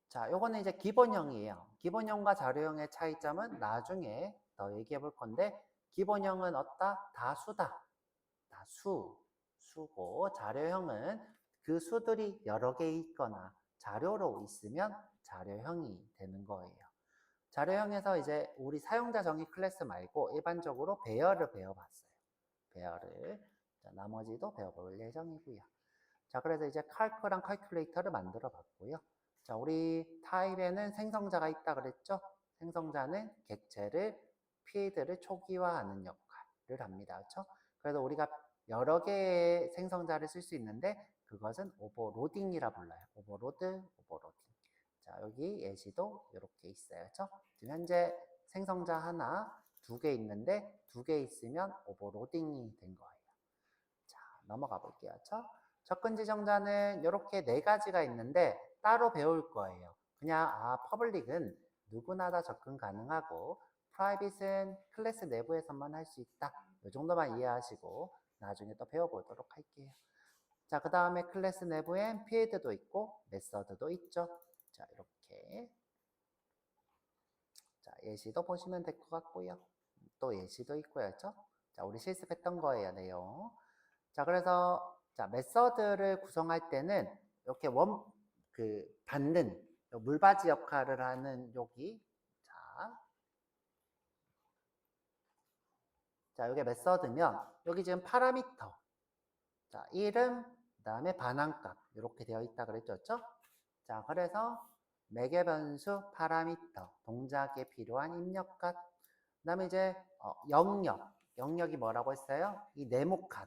자, 요거는 이제 기본형이에요. 기본형과 자료형의 차이점은 나중에 더 얘기해 볼 건데, 기본형은 어따? 다수다. 수고. 자료형은 그 수들이 여러 개 있거나 자료로 있으면 자료형이 되는 거예요. 자료형에서 이제 우리 사용자 정의 클래스 말고 일반적으로 배열을 배워봤어요. 배열을. 자, 나머지도 배워볼 예정이고요. 자, 그래서 이제 칼크랑 칼큘레이터를 만들어 봤고요. 자, 우리 타입에는 생성자가 있다 그랬죠? 생성자는 객체를, 필드를 초기화하는 역할을 합니다. 그렇죠? 그래서 우리가 여러 개의 생성자를 쓸 수 있는데 그것은 오버로딩이라 불러요. 오버로딩. 자, 여기 예시도 이렇게 있어요. 그렇죠? 지금 현재 생성자 하나, 두 개 있는데 두 개 있으면 오버로딩이 된 거예요. 자, 넘어가 볼게요. 그렇죠? 접근 지정자는 이렇게 네 가지가 있는데 따로 배울 거예요. 그냥 퍼블릭은 누구나 다 접근 가능하고 프라이빗은 클래스 내부에서만 할 수 있다. 이 정도만 이해하시고 나중에 또 배워보도록 할게요. 자, 그 다음에 클래스 내부엔 필드도 있고 메서드도 있죠. 자, 이렇게. 자, 예시도 보시면 될 것 같고요. 또 예시도 있고요. 그렇죠? 자, 우리 실습했던 거예요, 내용. 자, 그래서 자, 메서드를 구성할 때는 이렇게 받는 물받이 역할을 하는 여기. 자, 이게 메서드면 여기 지금 파라미터. 자, 이름, 그다음에 반환값 이렇게 되어 있다 그랬죠? 자, 그래서 매개 변수 파라미터, 동작에 필요한 입력값. 그다음에 이제 영역이 뭐라고 했어요? 이 네모칸.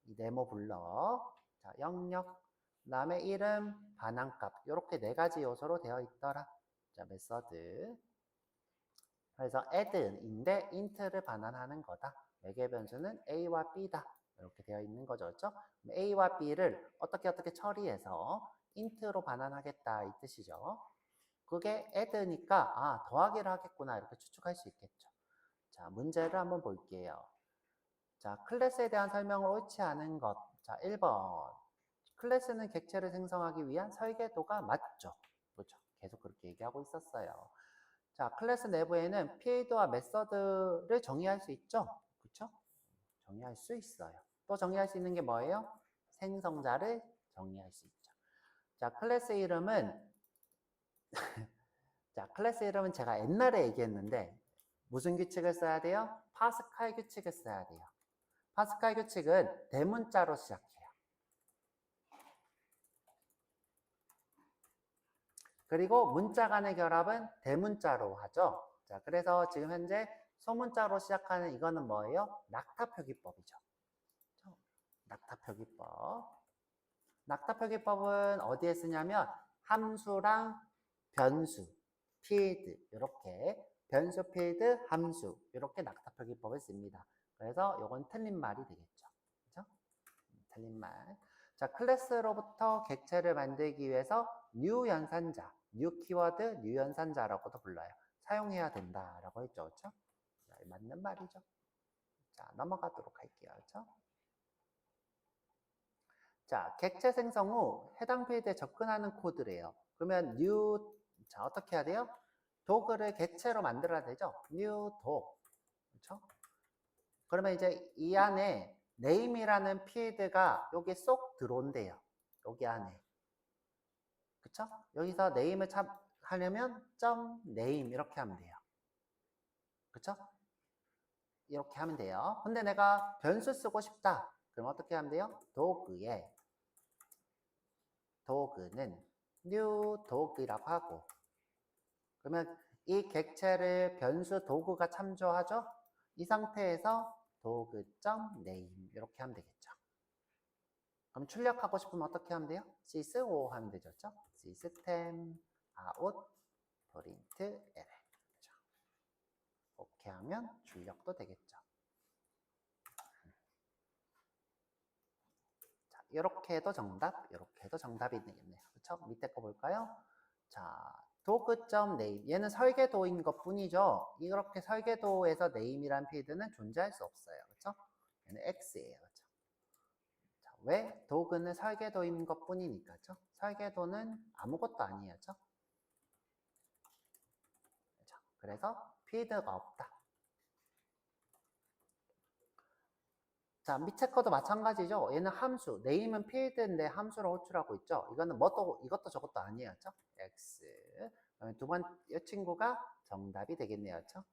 이 네모 블럭. 자, 영역. 그다음에 이름, 반환값. 이렇게 네 가지 요소로 되어 있더라. 자, 메서드. 그래서 add인데 int를 반환하는 거다. 매개 변수는 a와 b다. 이렇게 되어 있는 거죠. 그렇죠? A와 B를 어떻게 처리해서 int로 반환하겠다 이 뜻이죠. 그게 add니까 아, 더하기를 하겠구나 이렇게 추측할 수 있겠죠. 자, 문제를 한번 볼게요. 자, 클래스에 대한 설명을 옳지 않은 것. 자, 1번. 클래스는 객체를 생성하기 위한 설계도가 맞죠. 그렇죠. 계속 그렇게 얘기하고 있었어요. 자, 클래스 내부에는 필드와 메서드를 정의할 수 있죠. 그렇죠? 정의할 수 있어요. 또 정의할 수 있는 게 뭐예요? 생성자를 정의할 수 있죠. 자, 클래스 이름은 자, 클래스 이름은 제가 옛날에 얘기했는데 무슨 규칙을 써야 돼요? 파스칼 규칙을 써야 돼요. 파스칼 규칙은 대문자로 시작해요. 그리고 문자 간의 결합은 대문자로 하죠. 자, 그래서 지금 현재 소문자로 시작하는 이거는 뭐예요? 낙타표기법이죠. 낙타표기법. 낙타표기법은 어디에 쓰냐면 함수랑 변수, 필드 이렇게 변수, 필드, 함수 이렇게 낙타표기법을 씁니다. 그래서 이건 틀린 말이 되겠죠. 그렇죠? 틀린 말. 자, 클래스로부터 객체를 만들기 위해서 new 연산자, new 키워드, new 연산자라고도 불러요. 사용해야 된다라고 했죠. 그렇죠? 맞는 말이죠. 자, 넘어가도록 할게요. 그렇죠? 자, 객체 생성 후 해당 필드에 접근하는 코드래요. 그러면 new, 자, 어떻게 해야 돼요? 도구를 객체로 만들어야 되죠? new dog. 그렇죠? 그러면 이제 이 안에 name이라는 필드가 여기 쏙 들어온대요. 여기 안에. 그쵸? 여기서 name을 하려면 .name 이렇게 하면 돼요. 그쵸? 이렇게 하면 돼요. 근데 내가 변수 쓰고 싶다. 그럼 어떻게 하면 돼요? 도구에 도구는 new dog이라고 하고 그러면 이 객체를 변수 도구가 참조하죠? 이 상태에서 도구.name 이렇게 하면 되겠죠. 그럼 출력하고 싶으면 어떻게 하면 돼요? sys5 하면 되죠. system out print ll 그렇죠. 오케이 하면 출력도 되겠죠. 자, 이렇게 해도 정답, 이렇게 해도 정답이 되겠네요. 그렇죠? 밑에 거 볼까요? 자, 도구.name 얘는 설계도인 것 뿐이죠. 이렇게 설계도에서 name이란 필드는 존재할 수 없어요. 그렇죠? 얘는 x예요. 그렇죠? 자, 왜? 도구는 설계도인 것 뿐이니까. 그렇죠? 설계도는 아무것도 아니에요. 그렇죠? 그래서 필드가 없다. 자, 밑에 것도 마찬가지죠. 얘는 함수, name은 필드인데 함수를 호출하고 있죠. 이거는 이것도 저것도 아니에요. 그렇죠? x. 두 번째 친구가 정답이 되겠네요. 그렇죠?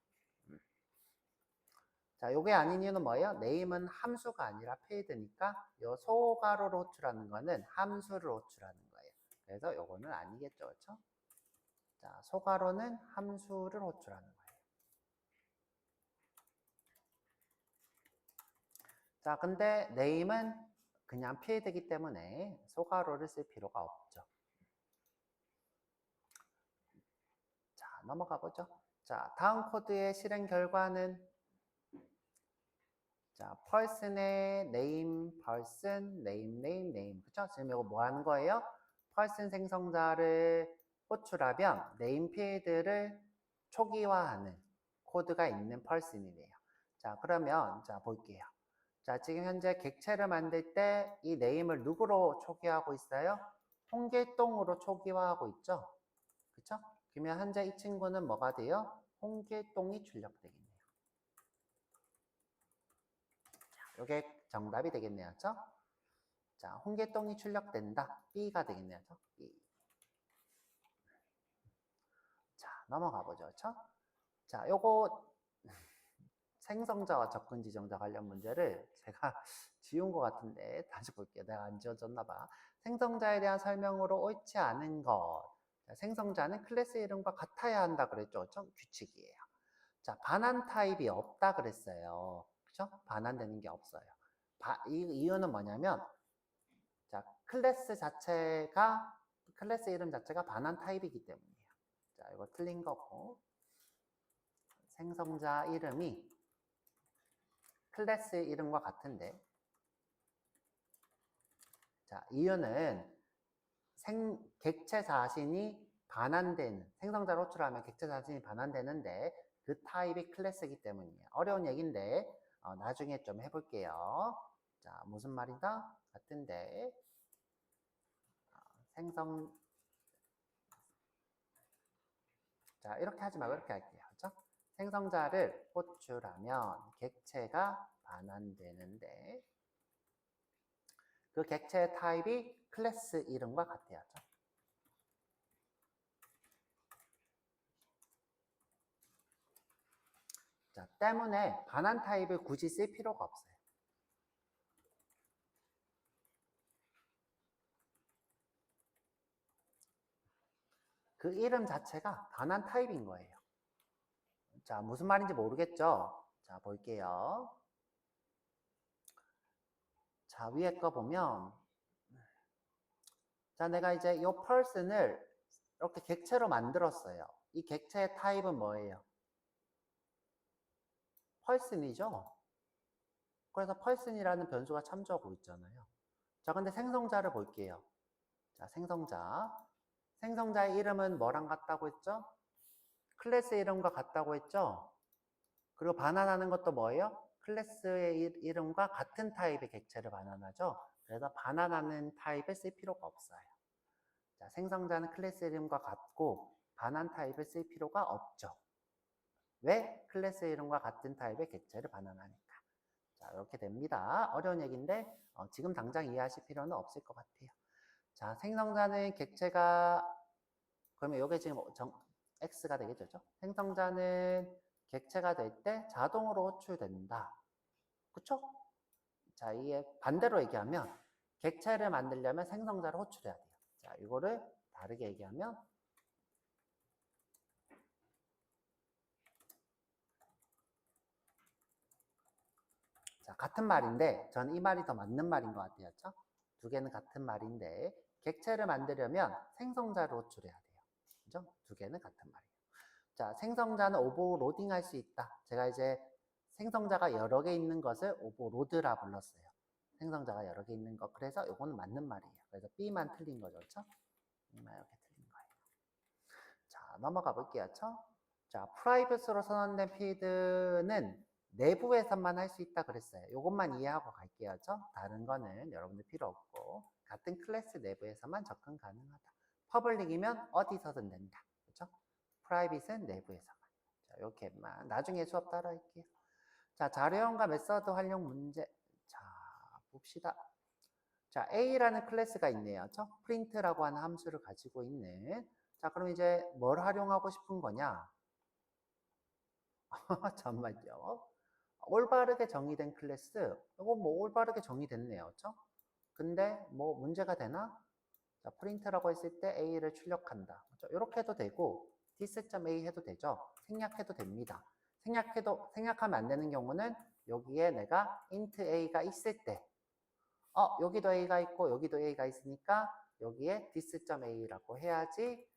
자, 요게 아닌 이유는 뭐예요? name은 함수가 아니라 필드니까 요 소괄호로 호출하는 거는 함수를 호출하는 거예요. 그래서 요거는 아니겠죠. 그렇죠? 자, 소괄호는 함수를 호출하는 거예요. 자, 근데 name은 그냥 필드이기 때문에 소괄호를 쓸 필요가 없죠. 자, 넘어가 보죠. 자, 다음 코드의 실행 결과는 자, person의 name, person, name. 그쵸? 지금 이거 뭐 하는 거예요? person 생성자를 호출하면 name 필드를 초기화하는 코드가 있는 person이래요. 자, 그러면 자, 볼게요. 자, 지금 현재 객체를 만들 때 이 name을 누구로 초기화하고 있어요? 홍길동으로 초기화하고 있죠? 그쵸? 그러면 현재 이 친구는 뭐가 돼요? 홍길동이 출력되겠네요. 이게 정답이 되겠네요. 그쵸? 자, 홍길동이 출력된다. B가 되겠네요. 그쵸? B. 자, 넘어가 보죠. 그쵸? 자, 요거 생성자와 접근 지정자 관련 문제를 제가 지운 것 같은데 다시 볼게요. 내가 안 지워졌나 봐. 생성자에 대한 설명으로 옳지 않은 것. 자, 생성자는 클래스 이름과 같아야 한다 그랬죠. 그쵸? 규칙이에요. 자, 반환 타입이 없다 그랬어요. 그쵸? 반환되는 게 없어요. 이유는 뭐냐면 자, 클래스 이름 자체가 반환 타입이기 때문이에요. 자, 이거 틀린 거고. 생성자 이름이 클래스 이름과 같은데 자, 이유는 객체 자신이 반환되는, 생성자를 호출하면 객체 자신이 반환되는데 그 타입이 클래스이기 때문이에요. 어려운 얘기인데 나중에 좀 해볼게요. 자, 무슨 말이다? 같은데 자, 이렇게 하지 말고 이렇게 할게요. 그렇죠? 생성자를 호출하면 객체가 반환되는데 그 객체의 타입이 클래스 이름과 같아요. 그렇죠? 자, 때문에 반환 타입을 굳이 쓸 필요가 없어요. 그 이름 자체가 반환 타입인 거예요. 자, 무슨 말인지 모르겠죠? 자, 볼게요. 자, 위에 거 보면 자, 내가 이제 이 person을 이렇게 객체로 만들었어요. 이 객체의 타입은 뭐예요? person이죠? 그래서 person이라는 변수가 참조하고 있잖아요. 자, 근데 생성자를 볼게요. 자, 생성자의 이름은 뭐랑 같다고 했죠? 클래스 이름과 같다고 했죠? 그리고 반환하는 것도 뭐예요? 클래스의 이름과 같은 타입의 객체를 반환하죠? 그래서 반환하는 타입을 쓸 필요가 없어요. 자, 생성자는 클래스 이름과 같고 반환 타입을 쓸 필요가 없죠. 왜? 클래스 이름과 같은 타입의 객체를 반환하니까. 자, 이렇게 됩니다. 어려운 얘기인데 지금 당장 이해하실 필요는 없을 것 같아요. 자, 생성자는 객체가 그러면 이게 지금 X가 되겠죠? 생성자는 객체가 될 때 자동으로 호출된다. 그쵸? 자, 이게 반대로 얘기하면 객체를 만들려면 생성자를 호출해야 돼요. 자, 이거를 다르게 얘기하면 자, 같은 말인데 전 이 말이 더 맞는 말인 것 같아요. 그렇죠? 두 개는 같은 말인데 객체를 만들려면 생성자를 호출해야 돼요. 그죠? 두 개는 같은 말이에요. 자, 생성자는 오버로딩 할 수 있다. 제가 이제 생성자가 여러 개 있는 것을 오버로드라 불렀어요. 생성자가 여러 개 있는 것. 그래서 이거는 맞는 말이에요. 그래서 B만 틀린 거죠. 그렇죠? 이렇게 틀린 거예요. 자, 넘어가 볼게요. 그렇죠? 자, 프라이빗으로 선언된 필드는 내부에서만 할 수 있다 그랬어요. 이것만 이해하고 갈게요. 그렇죠? 다른 거는 여러분들 필요 없고 같은 클래스 내부에서만 접근 가능하다. 퍼블릭이면 어디서든 된다. 그렇죠? 프라이빗은 내부에서만. 자, 이렇게만 나중에 수업 따라 할게요. 자, 자료형과 메서드 활용 문제. 자, 봅시다. 자, A라는 클래스가 있네요. 그렇죠? 프린트라고 하는 함수를 가지고 있는. 자, 그럼 이제 뭘 활용하고 싶은 거냐? 잠깐만요. 올바르게 정의된 클래스. 이거 뭐 올바르게 정의됐네요. 그렇죠? 근데 뭐 문제가 되나? 자, 프린트라고 했을 때 A를 출력한다. 그렇죠? 이렇게 해도 되고 this.A 해도 되죠. 생략해도 됩니다. 생략하면 안 되는 경우는 여기에 내가 int A가 있을 때 여기도 A가 있고 여기도 A가 있으니까 여기에 this.A라고 해야지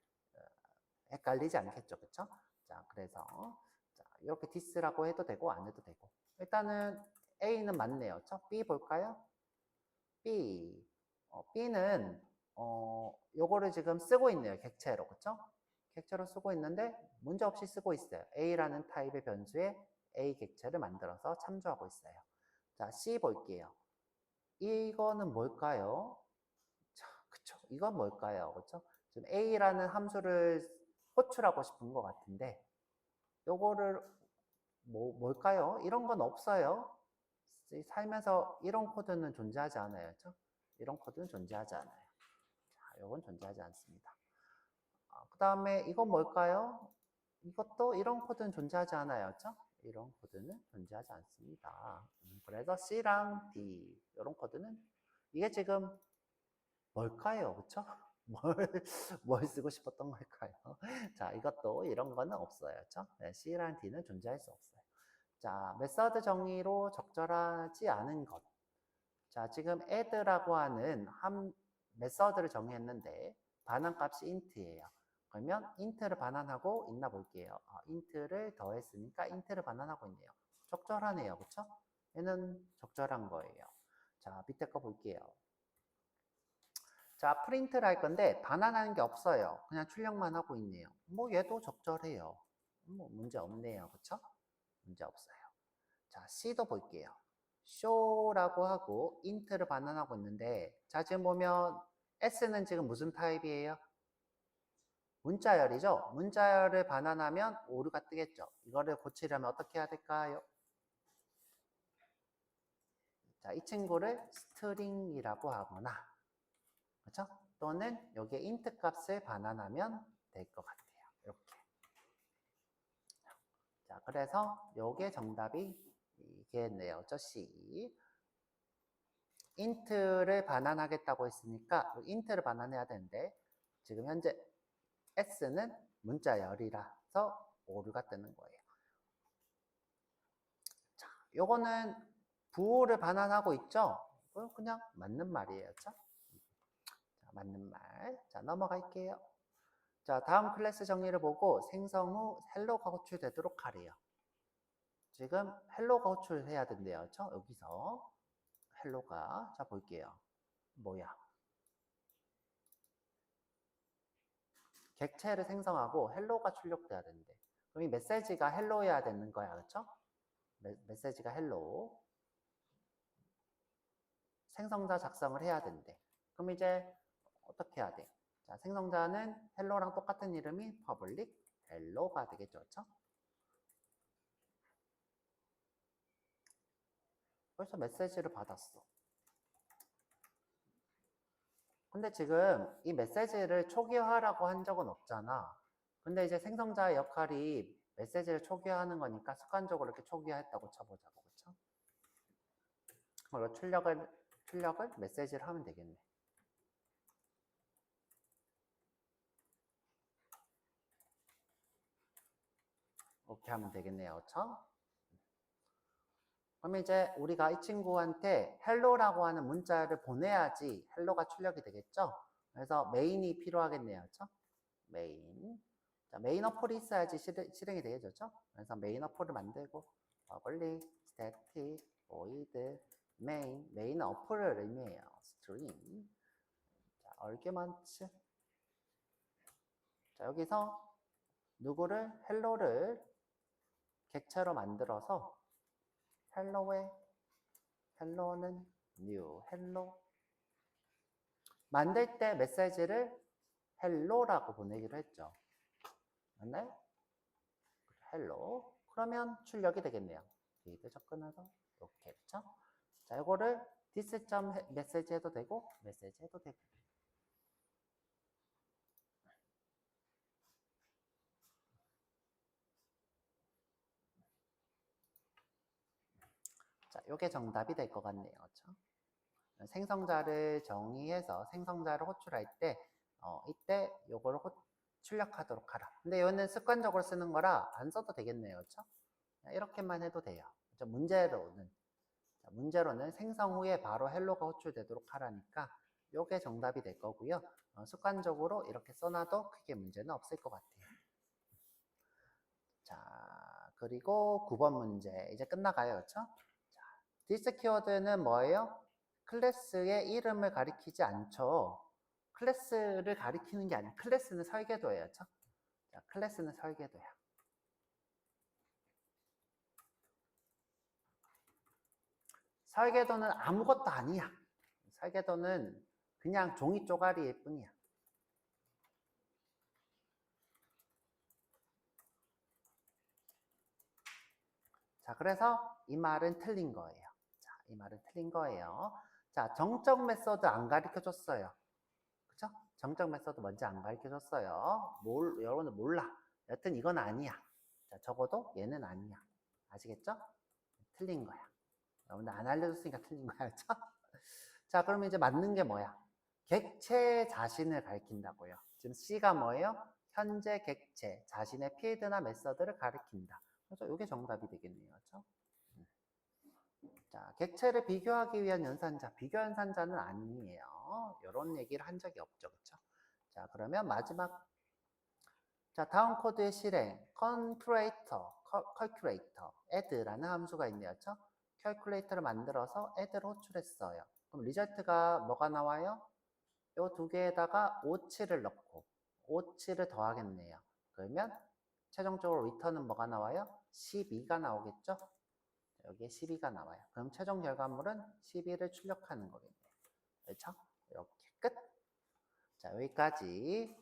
헷갈리지 않겠죠. 그렇죠? 자, 그래서 자, 이렇게 this라고 해도 되고 안 해도 되고. 일단은 A는 맞네요. 그렇죠? B 볼까요? B. B는 요거를 지금 쓰고 있네요. 객체로. 그렇죠? 객체로 쓰고 있는데 문제 없이 쓰고 있어요. A라는 타입의 변수에 A 객체를 만들어서 참조하고 있어요. 자, C 볼게요. 이거는 뭘까요? 자, 그쵸. 이건 뭘까요? 그쵸? 지금 A라는 함수를 호출하고 싶은 것 같은데, 요거를, 뭘까요? 이런 건 없어요. 살면서 이런 코드는 존재하지 않아요. 그쵸? 이런 코드는 존재하지 않아요. 자, 요건 존재하지 않습니다. 그 다음에 이건 뭘까요? 이것도 이런 코드는 존재하지 않아요. 그쵸? 이런 코드는 존재하지 않습니다. 그래서 C랑 D, 이런 코드는 이게 지금 뭘까요? 그쵸? 뭘 쓰고 싶었던 걸까요? 자, 이것도 이런 거는 없어요. 그쵸? 네, C랑 D는 존재할 수 없어요. 자, 메서드 정의로 적절하지 않은 것. 자, 지금 add라고 하는 메서드를 정의했는데 반환값이 int예요. 그러면 int를 반환하고 있나 볼게요. int를 더했으니까 int를 반환하고 있네요. 적절하네요. 그쵸? 얘는 적절한 거예요. 자, 밑에 거 볼게요. 자, 프린트를 할 건데 반환하는 게 없어요. 그냥 출력만 하고 있네요. 뭐 얘도 적절해요. 뭐 문제 없네요. 그쵸? 문제 없어요. 자, C도 볼게요. show라고 하고 int를 반환하고 있는데, 자, 지금 보면 S는 지금 무슨 타입이에요? 문자열이죠? 문자열을 반환하면 오류가 뜨겠죠? 이거를 고치려면 어떻게 해야 될까요? 자, 이 친구를 스트링이라고 하거나, 그렇죠? 또는 여기에 int 값을 반환하면 될 것 같아요. 이렇게. 자, 그래서 요게 정답이 이겠네요. 저 C. int를 반환하겠다고 했으니까 int를 반환해야 되는데 지금 현재 s는 문자열이라서 오류가 뜨는 거예요. 자, 요거는 부호를 반환하고 있죠? 그냥 맞는 말이에요. 자, 맞는 말. 자, 넘어갈게요. 자, 다음 클래스 정리를 보고 생성 후 헬로가 호출되도록 하래요. 지금 헬로가 호출해야 된대요. 그렇죠? 여기서 헬로가, 자 볼게요. 뭐야? 객체를 생성하고 헬로가 출력돼야 되는데, 그럼 이 메시지가 헬로여야 되는 거야. 그렇죠? 메시지가 헬로. 생성자 작성을 해야 된대. 그럼 이제 어떻게 해야 돼? 자, 생성자는 헬로랑 똑같은 이름이 public 헬로가 되겠죠. 그렇죠? 벌써 메시지를 받았어. 근데 지금 이 메시지를 초기화라고 한 적은 없잖아. 근데 이제 생성자의 역할이 메시지를 초기화하는 거니까 습관적으로 이렇게 초기화했다고 쳐보자고. 그렇죠? 그리고 출력을 메시지를 하면 되겠네. 이렇게 하면 되겠네요. 그렇죠? 그럼 이제 우리가 이 친구한테 헬로라고 하는 문자를 보내야지 헬로가 출력이 되겠죠? 그래서 메인이 필요하겠네요. 그렇죠? 메인. 자, 메인 어플이 있어야지 실행이 되겠죠? 그래서 메인 어플을 만들고 public, static, void, 메인 어플을 의미해요. string. 자, argument. 자, 여기서 누구를 헬로를 객체로 만들어서 헬로는 new, 헬로. 만들 때 메시지를 헬로라고 보내기로 했죠. 맞나요? 헬로. 그러면 출력이 되겠네요. 리드 접근해서 이렇게 했죠. 자, 이거를 this.message 해도 되고 메시지 해도 되고. 자, 이게 정답이 될 것 같네요. 그렇죠? 생성자를 정의해서 생성자를 호출할 때 이때 요거를 출력하도록 하라. 근데 이거는 습관적으로 쓰는 거라 안 써도 되겠네요. 그렇죠? 이렇게만 해도 돼요. 그렇죠? 문제로는 생성 후에 바로 헬로가 호출되도록 하라니까 요게 정답이 될 거고요. 습관적으로 이렇게 써놔도 크게 문제는 없을 것 같아요. 자, 그리고 9번 문제 이제 끝나가요. 그렇죠? 자, this 키워드는 뭐예요? 클래스의 이름을 가리키지 않죠. 클래스를 가리키는 게 아니에요. 클래스는 설계도예요. 그렇죠? 자, 클래스는 설계도야. 설계도는 아무것도 아니야. 설계도는 그냥 종이 쪼가리일 뿐이야. 자, 그래서 이 말은 틀린 거예요. 자, 이 말은 틀린 거예요. 자, 정적 메소드 안 가르쳐 줬어요. 그쵸? 정적 메소드 뭔지 안 가르쳐 줬어요. 여러분들 몰라. 여튼 이건 아니야. 자, 적어도 얘는 아니야. 아시겠죠? 틀린 거야. 여러분들 안 알려줬으니까 틀린 거야. 그쵸? 자, 그러면 이제 맞는 게 뭐야? 객체 자신을 가리킨다고요. 지금 C가 뭐예요? 현재 객체, 자신의 필드나 메서드를 가리킨다. 그래서 이게 정답이 되겠네요. 그렇죠? 자, 객체를 비교하기 위한 연산자, 비교 연산자는 아니에요. 이런 얘기를 한 적이 없죠. 그렇죠? 자, 그러면 마지막 자, 다음 코드의 실행 calculator, add라는 함수가 있네요. 그렇죠? calculator를 만들어서 add를 호출했어요. 그럼 리절트가 뭐가 나와요? 요 두 개에다가 5, 7을 넣고 5, 7을 더하겠네요. 그러면 최종적으로 리턴은 뭐가 나와요? 12가 나오겠죠? 여기에 12가 나와요. 그럼 최종 결과물은 12를 출력하는 거겠네요. 그렇죠? 이렇게 끝. 자, 여기까지.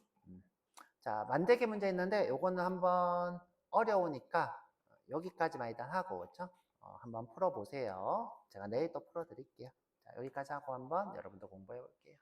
자, 만들기 문제 있는데 요거는 한번 어려우니까 여기까지만 일단 하고, 그렇죠? 한번 풀어보세요. 제가 내일 또 풀어드릴게요. 자, 여기까지 하고 한번 여러분도 공부해 볼게요.